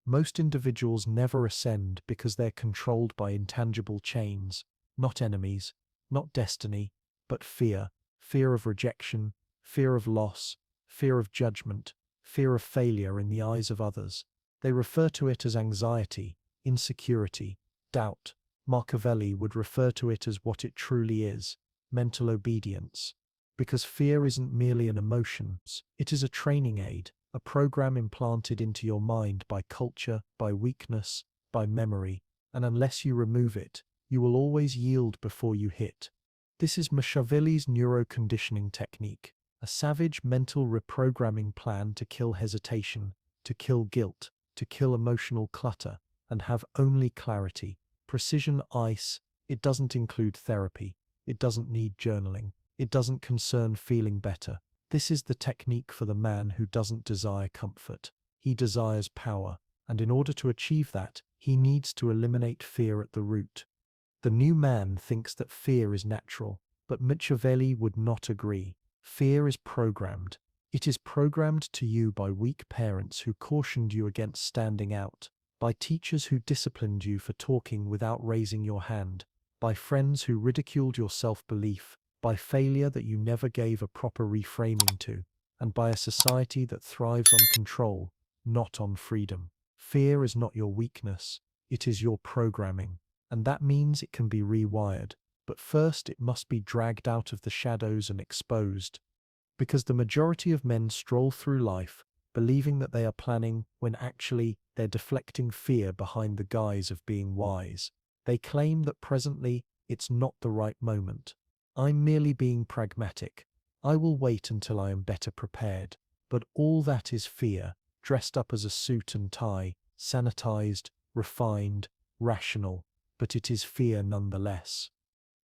Most individuals never ascend because they're controlled by intangible chains, not enemies, not destiny, but fear. Fear of rejection, fear of loss, fear of judgment, fear of failure in the eyes of others. They refer to it as anxiety, insecurity, doubt. Machiavelli would refer to it as what it truly is: mental obedience. Because fear isn't merely an emotion, it is a training aid, a program implanted into your mind by culture, by weakness, by memory, and unless you remove it, you will always yield before you hit. This is Machiavelli's neuro-conditioning technique, a savage mental reprogramming plan to kill hesitation, to kill guilt, to kill emotional clutter, and have only clarity. Precision ice. It doesn't include therapy. It doesn't need journaling. It doesn't concern feeling better. This is the technique for the man who doesn't desire comfort. He desires power, and in order to achieve that, he needs to eliminate fear at the root. The new man thinks that fear is natural, but Machiavelli would not agree. Fear is programmed. It is programmed to you by weak parents who cautioned you against standing out, by teachers who disciplined you for talking without raising your hand, by friends who ridiculed your self-belief, by failure that you never gave a proper reframing to, and by a society that thrives on control, not on freedom. Fear is not your weakness, it is your programming, and that means it can be rewired, but first it must be dragged out of the shadows and exposed. Because the majority of men stroll through life believing that they are planning when actually they're deflecting fear behind the guise of being wise. They claim that presently it's not the right moment. I'm merely being pragmatic. I will wait until I am better prepared. But all that is fear, dressed up as a suit and tie, sanitized, refined, rational, but it is fear nonetheless.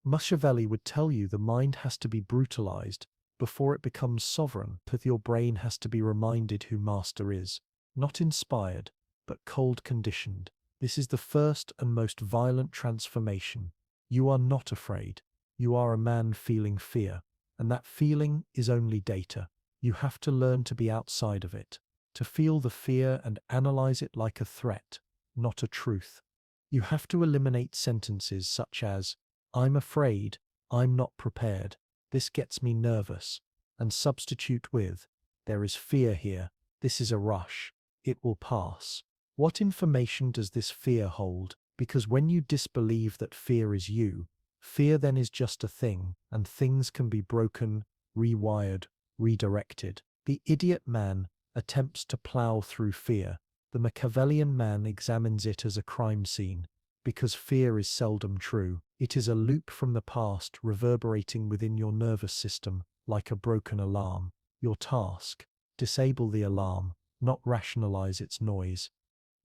Machiavelli would tell you the mind has to be brutalized before it becomes sovereign, that your brain has to be reminded who master is, not inspired, but cold conditioned. This is the first and most violent transformation. You are not afraid. You are a man feeling fear, and that feeling is only data. You have to learn to be outside of it, to feel the fear and analyze it like a threat, not a truth. You have to eliminate sentences such as, "I'm afraid," "I'm not prepared," "this gets me nervous," and substitute with, "there is fear here, this is a rush, it will pass." What information does this fear hold? Because when you disbelieve that fear is you, fear then is just a thing, and things can be broken, rewired, redirected. The idiot man attempts to plow through fear. The Machiavellian man examines it as a crime scene. Because fear is seldom true. It is a loop from the past reverberating within your nervous system like a broken alarm. Your task: disable the alarm, not rationalize its noise.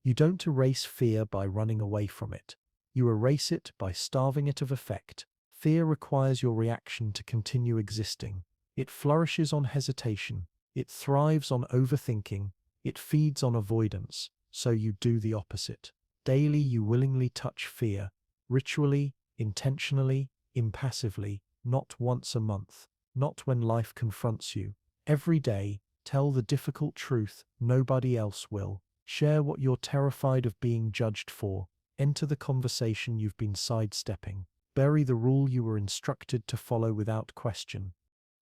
You don't erase fear by running away from it. You erase it by starving it of effect. Fear requires your reaction to continue existing. It flourishes on hesitation. It thrives on overthinking. It feeds on avoidance. So you do the opposite. Daily you willingly touch fear, ritually, intentionally, impassively, not once a month, not when life confronts you. Every day, tell the difficult truth, nobody else will. Share what you're terrified of being judged for. Enter the conversation you've been sidestepping. Bury the rule you were instructed to follow without question.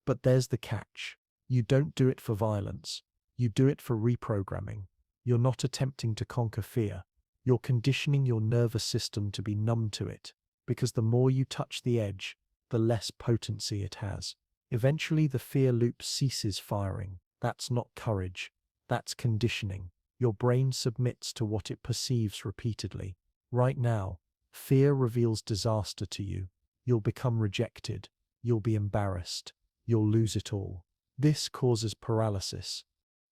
But there's the catch. You don't do it for violence. You do it for reprogramming. You're not attempting to conquer fear. You're conditioning your nervous system to be numb to it, because the more you touch the edge, the less potency it has. Eventually the fear loop ceases firing. That's not courage. That's conditioning. Your brain submits to what it perceives repeatedly. Right now, fear reveals disaster to you. You'll become rejected. You'll be embarrassed. You'll lose it all. This causes paralysis.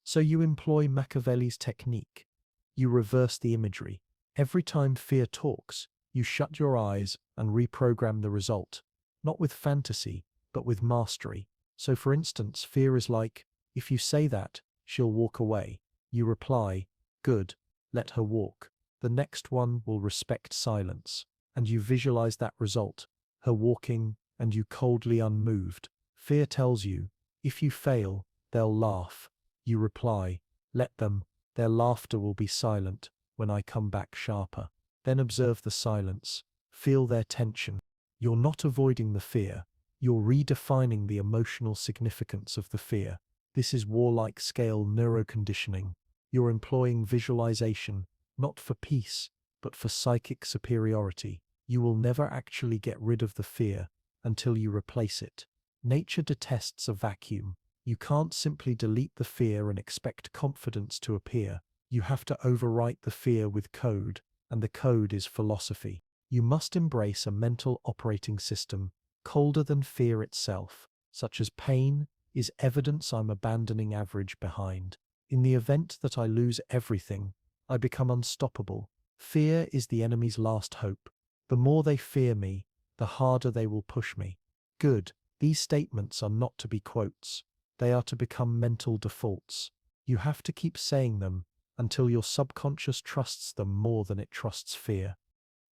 So you employ Machiavelli's technique. You reverse the imagery. Every time fear talks, you shut your eyes and reprogram the result, not with fantasy, but with mastery. So for instance, fear is like, if you say that, she'll walk away. You reply, "Good, let her walk." The next one will respect silence, and you visualize that result, her walking, and you coldly unmoved. Fear tells you, if you fail, they'll laugh. You reply, "Let them, their laughter will be silent." when I come back sharper. Then observe the silence. Feel their tension. You're not avoiding the fear. You're redefining the emotional significance of the fear. This is warlike scale neuroconditioning. You're employing visualization, not for peace, but for psychic superiority. You will never actually get rid of the fear until you replace it. Nature detests a vacuum. You can't simply delete the fear and expect confidence to appear. You have to overwrite the fear with code, and the code is philosophy. You must embrace a mental operating system colder than fear itself, such as pain is evidence I'm abandoning average behind. In the event that I lose everything, I become unstoppable. Fear is the enemy's last hope. The more they fear me, the harder they will push me. Good. These statements are not to be quotes. They are to become mental defaults. You have to keep saying them until your subconscious trusts them more than it trusts fear.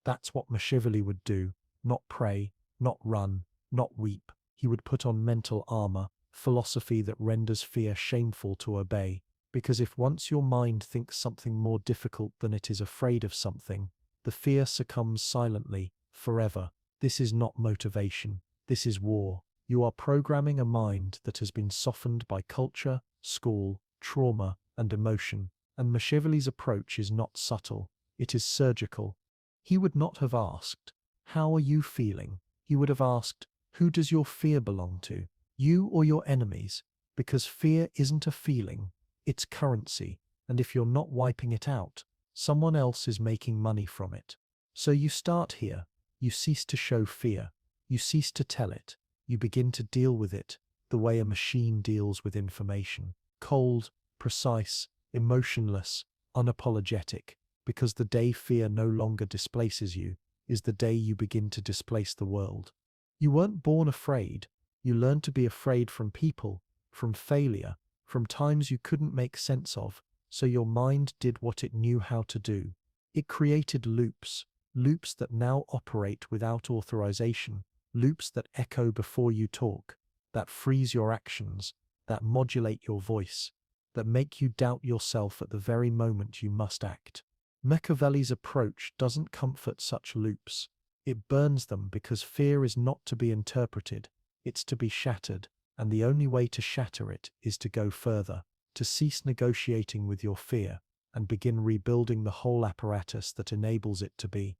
That's what Machiavelli would do. Not pray, not run, not weep. He would put on mental armor, philosophy that renders fear shameful to obey. Because if once your mind thinks something more difficult than it is afraid of something, the fear succumbs silently, forever. This is not motivation. This is war. You are programming a mind that has been softened by culture, school, trauma, and emotion. And Machiavelli's approach is not subtle. It is surgical. He would not have asked, "How are you feeling?" He would have asked, "Who does your fear belong to? You or your enemies?" Because fear isn't a feeling, it's currency, and if you're not wiping it out, someone else is making money from it. So you start here. You cease to show fear. You cease to tell it. You begin to deal with it the way a machine deals with information. Cold, precise, emotionless, unapologetic. Because the day fear no longer displaces you is the day you begin to displace the world. You weren't born afraid. You learned to be afraid from people, from failure, from times you couldn't make sense of, so your mind did what it knew how to do. It created loops, loops that now operate without authorization, loops that echo before you talk, that freeze your actions, that modulate your voice, that make you doubt yourself at the very moment you must act. Machiavelli's approach doesn't comfort such loops. It burns them because fear is not to be interpreted, it's to be shattered, and the only way to shatter it is to go further, to cease negotiating with your fear, and begin rebuilding the whole apparatus that enables it to be.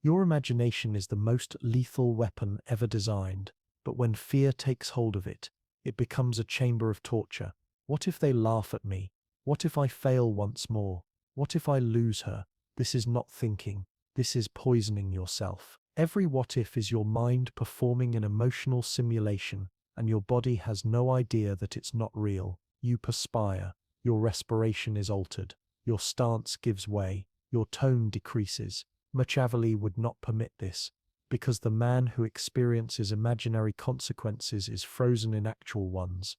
Your imagination is the most lethal weapon ever designed, but when fear takes hold of it, it becomes a chamber of torture. What if they laugh at me? What if I fail once more? What if I lose her? This is not thinking. This is poisoning yourself. Every what if is your mind performing an emotional simulation, and your body has no idea that it's not real. You perspire. Your respiration is altered. Your stance gives way. Your tone decreases. Machiavelli would not permit this, because the man who experiences imaginary consequences is frozen in actual ones.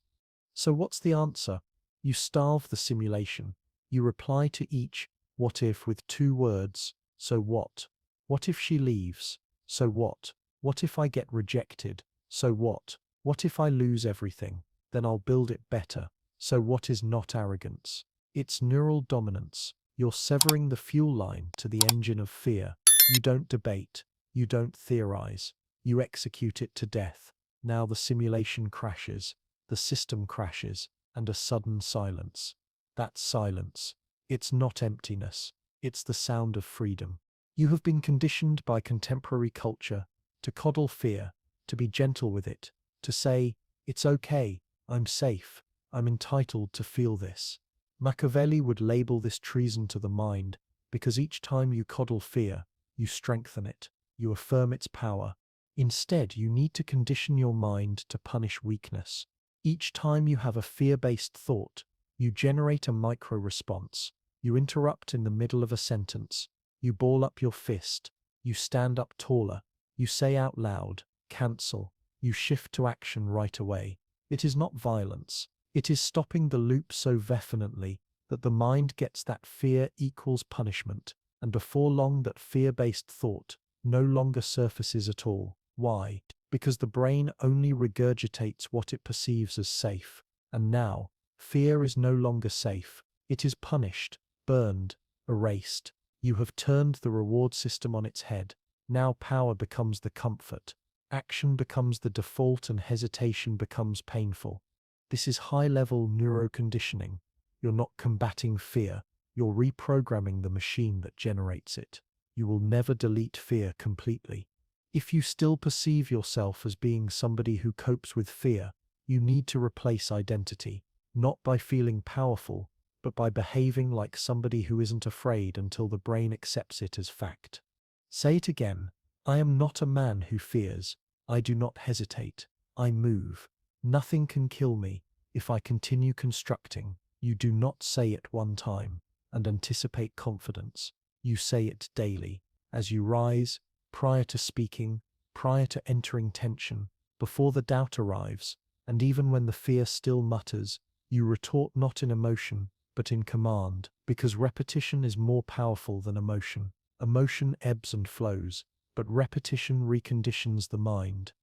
So what's the answer? You starve the simulation. You reply to each what if with 2 words, so what? What if she leaves? So what? What if I get rejected? So what? What if I lose everything? Then I'll build it better. So what is not arrogance? It's neural dominance. You're severing the fuel line to the engine of fear. You don't debate. You don't theorize. You execute it to death. Now the simulation crashes. The system crashes. And a sudden silence. That's silence. It's not emptiness. It's the sound of freedom. You have been conditioned by contemporary culture to coddle fear, to be gentle with it, to say, "It's okay, I'm safe, I'm entitled to feel this." Machiavelli would label this treason to the mind, because each time you coddle fear, you strengthen it, you affirm its power. Instead, you need to condition your mind to punish weakness. Each time you have a fear-based thought, you generate a micro-response. You interrupt in the middle of a sentence. You ball up your fist. You stand up taller. You say out loud, "Cancel." You shift to action right away. It is not violence. It is stopping the loop so vehemently that the mind gets that fear equals punishment, and before long that fear-based thought no longer surfaces at all. Why? Because the brain only regurgitates what it perceives as safe. And now, fear is no longer safe. It is punished, burned, erased. You have turned the reward system on its head. Now power becomes the comfort. Action becomes the default and hesitation becomes painful. This is high-level neuroconditioning. You're not combating fear. You're reprogramming the machine that generates it. You will never delete fear completely. If you still perceive yourself as being somebody who copes with fear, you need to replace identity, not by feeling powerful, but by behaving like somebody who isn't afraid until the brain accepts it as fact. Say it again. I am not a man who fears. I do not hesitate. I move. Nothing can kill me if I continue constructing. You do not say it one time and anticipate confidence. You say it daily, as you rise, prior to speaking, prior to entering tension, before the doubt arrives, and even when the fear still mutters, you retort not in emotion, but in command, because repetition is more powerful than emotion. Emotion ebbs and flows, but repetition reconditions the mind.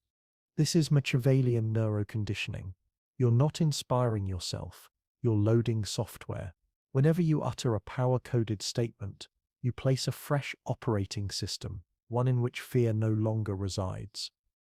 This is Machiavellian neuroconditioning. You're not inspiring yourself, you're loading software. Whenever you utter a power-coded statement, you place a fresh operating system, one in which fear no longer resides.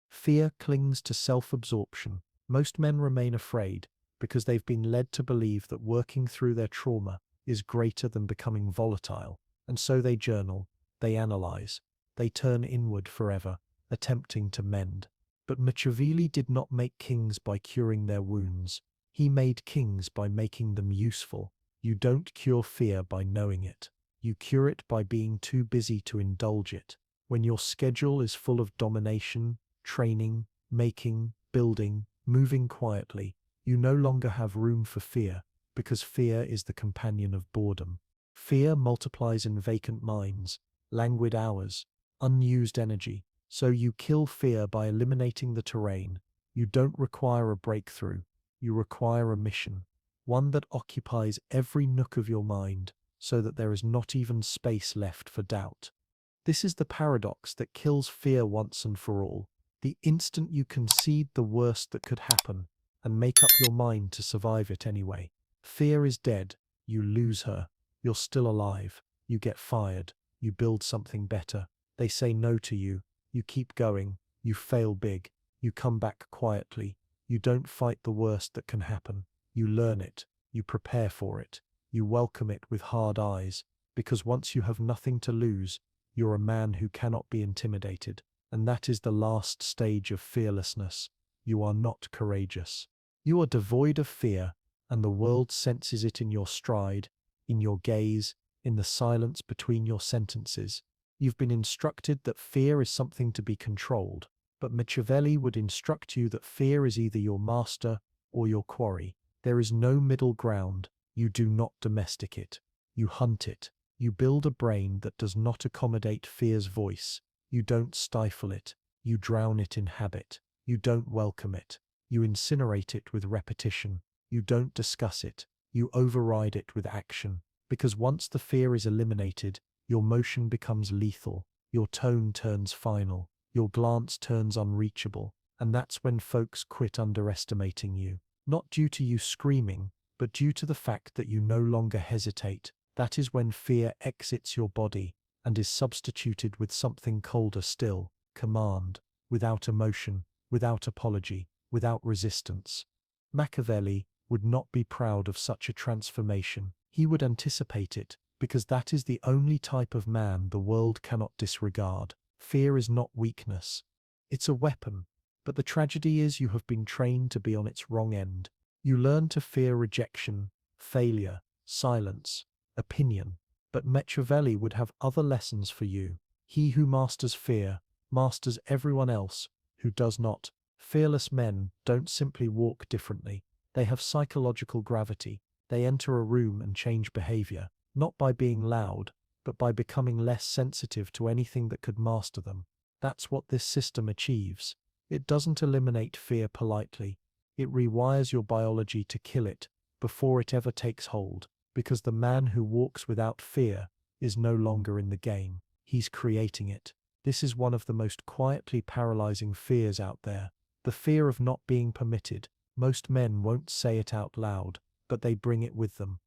Fear clings to self-absorption. Most men remain afraid because they've been led to believe that working through their trauma is greater than becoming volatile, and so they journal, they analyze, they turn inward forever, attempting to mend. But Machiavelli did not make kings by curing their wounds. He made kings by making them useful. You don't cure fear by knowing it. You cure it by being too busy to indulge it. When your schedule is full of domination, training, making, building, moving quietly, you no longer have room for fear, because fear is the companion of boredom. Fear multiplies in vacant minds, languid hours, unused energy. So you kill fear by eliminating the terrain. You don't require a breakthrough. You require a mission, one that occupies every nook of your mind, so that there is not even space left for doubt. This is the paradox that kills fear once and for all. The instant you concede the worst that could happen and make up your mind to survive it anyway, fear is dead. You lose her. You're still alive. You get fired. You build something better. They say no to you. You keep going. You fail big. You come back quietly. You don't fight the worst that can happen. You learn it. You prepare for it. You welcome it with hard eyes, because once you have nothing to lose, you're a man who cannot be intimidated. And that is the last stage of fearlessness. You are not courageous. You are devoid of fear, and the world senses it in your stride, in your gaze, in the silence between your sentences. You've been instructed that fear is something to be controlled, but Machiavelli would instruct you that fear is either your master or your quarry. There is no middle ground. You do not domesticate it. You hunt it. You build a brain that does not accommodate fear's voice. You don't stifle it. You drown it in habit. You don't welcome it. You incinerate it with repetition. You don't discuss it. You override it with action. Because once the fear is eliminated, your motion becomes lethal. Your tone turns final. Your glance turns unreachable. And that's when folks quit underestimating you. Not due to you screaming, but due to the fact that you no longer hesitate. That is when fear exits your body and is substituted with something colder still, command, without emotion, without apology, without resistance. Machiavelli would not be proud of such a transformation. He would anticipate it, because that is the only type of man the world cannot disregard. Fear is not weakness. It's a weapon. But the tragedy is you have been trained to be on its wrong end. You learn to fear rejection, failure, silence, opinion. But Machiavelli would have other lessons for you. He who masters fear, masters everyone else who does not. Fearless men don't simply walk differently. They have psychological gravity. They enter a room and change behavior, not by being loud, but by becoming less sensitive to anything that could master them. That's what this system achieves. It doesn't eliminate fear politely. It rewires your biology to kill it before it ever takes hold, because the man who walks without fear is no longer in the game. He's creating it. This is one of the most quietly paralyzing fears out there. The fear of not being permitted. Most men won't say it out loud, but they bring it with them.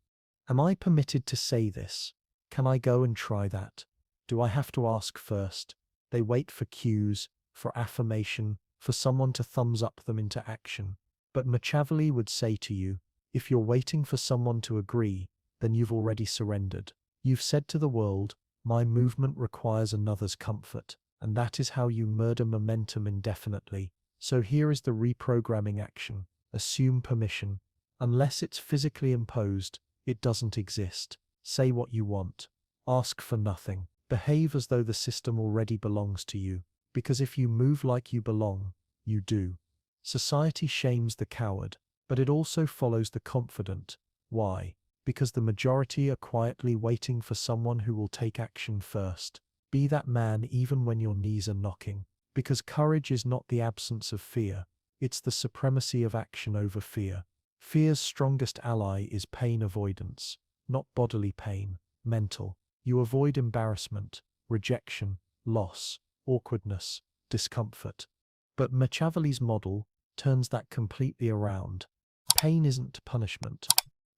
Am I permitted to say this? Can I go and try that? Do I have to ask first? They wait for cues, for affirmation, for someone to thumbs up them into action. But Machiavelli would say to you, if you're waiting for someone to agree, then you've already surrendered. You've said to the world, my movement requires another's comfort, and that is how you murder momentum indefinitely. So here is the reprogramming action. Assume permission. Unless it's physically imposed, it doesn't exist. Say what you want. Ask for nothing. Behave as though the system already belongs to you, because if you move like you belong, you do. Society shames the coward, but it also follows the confident. Why? Because the majority are quietly waiting for someone who will take action first. Be that man even when your knees are knocking. Because courage is not the absence of fear, it's the supremacy of action over fear. Fear's strongest ally is pain avoidance, not bodily pain, mental. You avoid embarrassment, rejection, loss, awkwardness, discomfort. But Machiavelli's model turns that completely around. Pain isn't punishment,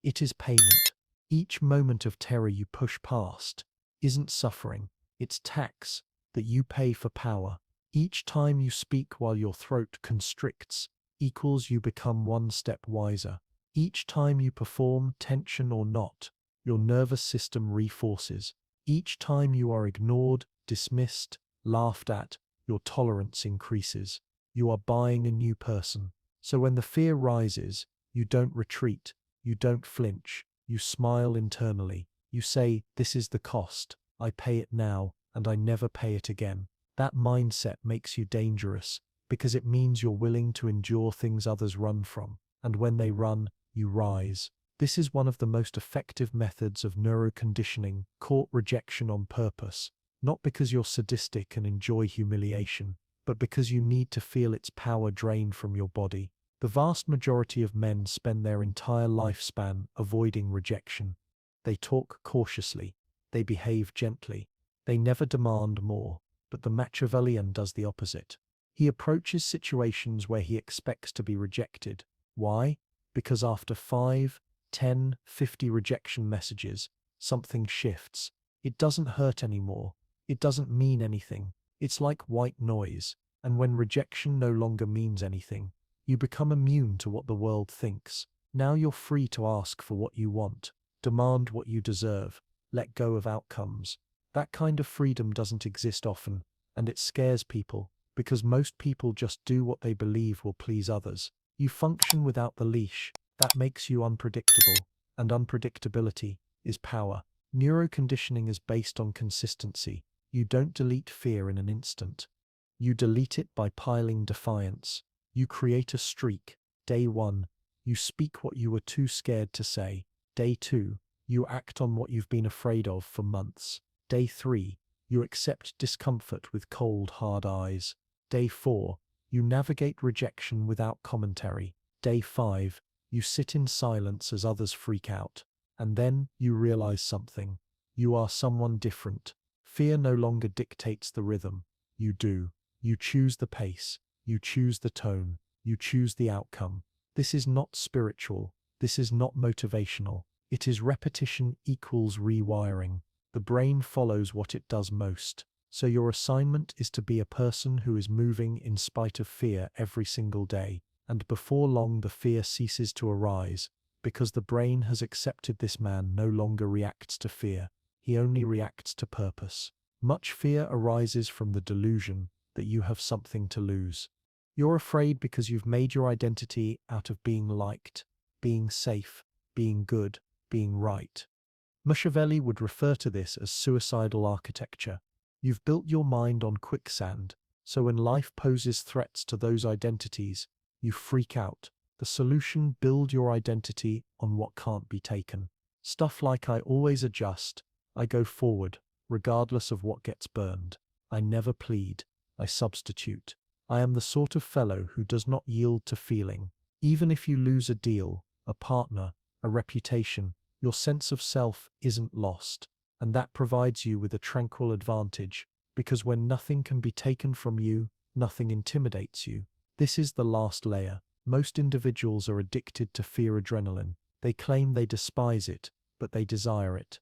it is payment. Each moment of terror you push past isn't suffering, it's tax that you pay for power. Each time you speak while your throat constricts equals you become one step wiser. Each time you perform, tension or not, your nervous system reforces. Each time you are ignored, dismissed, laughed at, your tolerance increases. You are buying a new person. So when the fear rises, you don't retreat, you don't flinch, you smile internally. You say, this is the cost, I pay it now, and I never pay it again. That mindset makes you dangerous, because it means you're willing to endure things others run from, and when they run, you rise. This is one of the most effective methods of neuroconditioning, court rejection on purpose, not because you're sadistic and enjoy humiliation, but because you need to feel its power drain from your body. The vast majority of men spend their entire lifespan avoiding rejection. They talk cautiously, they behave gently, they never demand more. But the Machiavellian does the opposite. He approaches situations where he expects to be rejected. Why? Because after 5, 10, 50 rejection messages, something shifts. It doesn't hurt anymore. It doesn't mean anything. It's like white noise. And when rejection no longer means anything, you become immune to what the world thinks. Now you're free to ask for what you want, demand what you deserve, let go of outcomes. That kind of freedom doesn't exist often, and it scares people, because most people just do what they believe will please others. You function without the leash. That makes you unpredictable, and unpredictability is power. Neuroconditioning is based on consistency. You don't delete fear in an instant. You delete it by piling defiance. You create a streak. Day 1, you speak what you were too scared to say. Day 2, you act on what you've been afraid of for months. Day 3, you accept discomfort with cold, hard eyes. Day 4, you navigate rejection without commentary. Day 5, you sit in silence as others freak out. And then you realize something. You are someone different. Fear no longer dictates the rhythm. You do. You choose the pace. You choose the tone. You choose the outcome. This is not spiritual. This is not motivational. It is repetition equals rewiring. The brain follows what it does most. So your assignment is to be a person who is moving in spite of fear every single day. And before long the fear ceases to arise, because the brain has accepted this man no longer reacts to fear. He only reacts to purpose. Much fear arises from the delusion that you have something to lose. You're afraid because you've made your identity out of being liked, being safe, being good, being right. Machiavelli would refer to this as suicidal architecture. You've built your mind on quicksand, so when life poses threats to those identities, you freak out. The solution: build your identity on what can't be taken. Stuff like I always adjust, I go forward, regardless of what gets burned. I never plead, I substitute. I am the sort of fellow who does not yield to feeling. Even if you lose a deal, a partner, a reputation, your sense of self isn't lost, and that provides you with a tranquil advantage, because when nothing can be taken from you, nothing intimidates you. This is the last layer. Most individuals are addicted to fear adrenaline. They claim they despise it, but they desire it.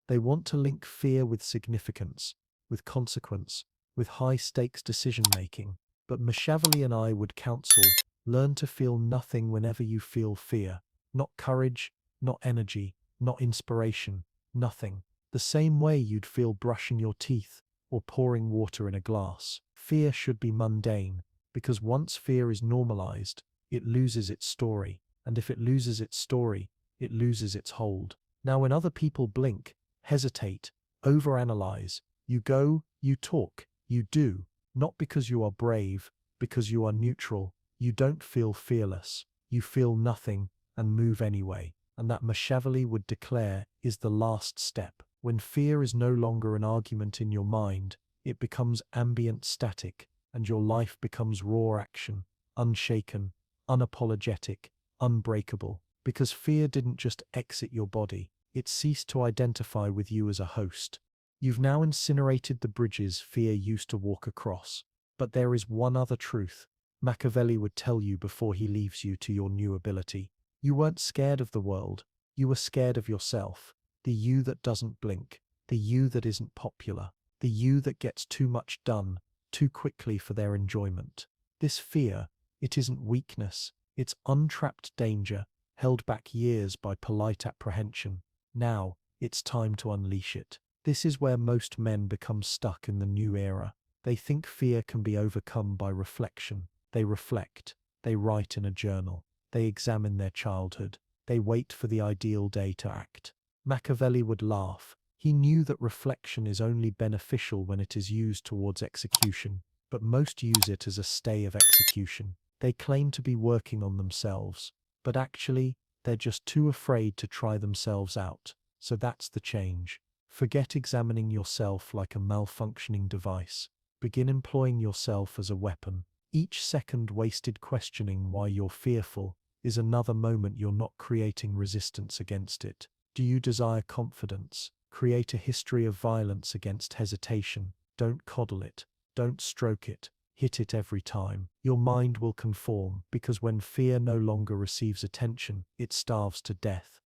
They want to link fear with significance, with consequence, with high-stakes decision-making. But Machiavelli and I would counsel, learn to feel nothing whenever you feel fear. Not courage, not energy, not inspiration, nothing. The same way you'd feel brushing your teeth or pouring water in a glass. Fear should be mundane, because once fear is normalized, it loses its story. And if it loses its story, it loses its hold. Now, when other people blink, hesitate, overanalyze, you go, you talk, you do, not because you are brave, because you are neutral. You don't feel fearless, you feel nothing and move anyway. And that Machiavelli would declare is the last step. When fear is no longer an argument in your mind, it becomes ambient static, and your life becomes raw action, unshaken, unapologetic, unbreakable. Because fear didn't just exit your body, it ceased to identify with you as a host. You've now incinerated the bridges fear used to walk across. But there is one other truth Machiavelli would tell you before he leaves you to your new ability. You weren't scared of the world, you were scared of yourself. The you that doesn't blink, the you that isn't popular, the you that gets too much done, too quickly for their enjoyment. This fear, it isn't weakness, it's untrapped danger, held back years by polite apprehension. Now, it's time to unleash it. This is where most men become stuck in the new era. They think fear can be overcome by reflection. They reflect, they write in a journal, they examine their childhood, they wait for the ideal day to act. Machiavelli would laugh. He knew that reflection is only beneficial when it is used towards execution, but most use it as a stay of execution. They claim to be working on themselves, but actually, they're just too afraid to try themselves out. So that's the change. Forget examining yourself like a malfunctioning device. Begin employing yourself as a weapon. Each second wasted questioning why you're fearful is another moment you're not creating resistance against it. Do you desire confidence? Create a history of violence against hesitation. Don't coddle it. Don't stroke it. Hit it every time. Your mind will conform, because when fear no longer receives attention, it starves to death.